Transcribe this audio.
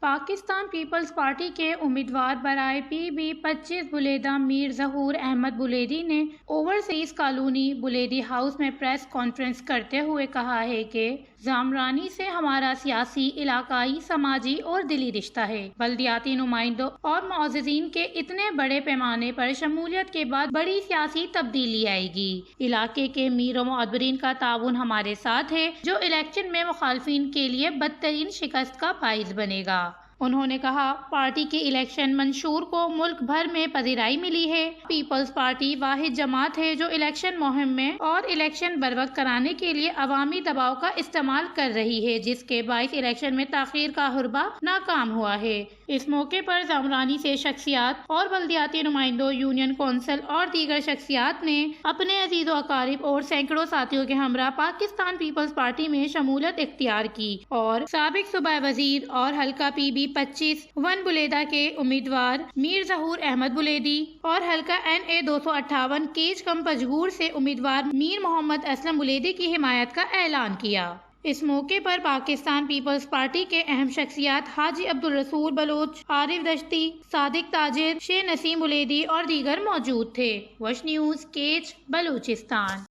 Pakistan Peoples party کے امیدوار برائے پی بی 25 بلیدہ میر ظہور احمد بلیدی نے اوورسیز کالونی بلیدی ہاؤس میں پریس کانفرنس کرتے ہوئے کہا ہے کہ زعمرانی سے ہمارا سیاسی، علاقائی، سماجی اور دلی رشتہ ہے۔ بلدیاتی نمائندوں اور معززین کے اتنے بڑے پیمانے پر شمولیت کے بعد بڑی سیاسی تبدیلی آئے گی۔ علاقے کے میر و معتبرین کا تعاون ہمارے ساتھ ہے، جو الیکشن میں مخالفین کے لیے بدترین شکست کا باعث بنے گا۔ انہوں نے کہا، پارٹی کے الیکشن منشور کو ملک بھر میں پذیرائی ملی ہے۔ پیپلز پارٹی واحد جماعت ہے جو الیکشن مہم میں اور الیکشن بروقت کرانے کے لیے عوامی دباؤ کا استعمال کر رہی ہے، جس کے باعث الیکشن میں تاخیر کا حربہ ناکام ہوا ہے۔ اس موقع پر زعمرانی سے شخصیات اور بلدیاتی نمائندوں، یونین کونسل اور دیگر شخصیات نے اپنے عزیز و اقارب اور سینکڑوں ساتھیوں کے ہمراہ پاکستان پیپلز پارٹی میں شمولیت اختیار کی اور سابق صوبائی وزیر اور حلقہ پی بی 25 بلیدہ کے امیدوار میر ظہور احمد بلیدی اور حلقہ NA 258 کیچ کم پجگور سے امیدوار میر محمد اسلم بلیدی کی حمایت کا اعلان کیا۔ اس موقع پر پاکستان پیپلز پارٹی کے اہم شخصیات حاجی عبدالرسول بلوچ، عارف دشتی، صادق تاجر، شیخ نسیم بلیدی اور دیگر موجود تھے۔ وش نیوز، کیچ، بلوچستان۔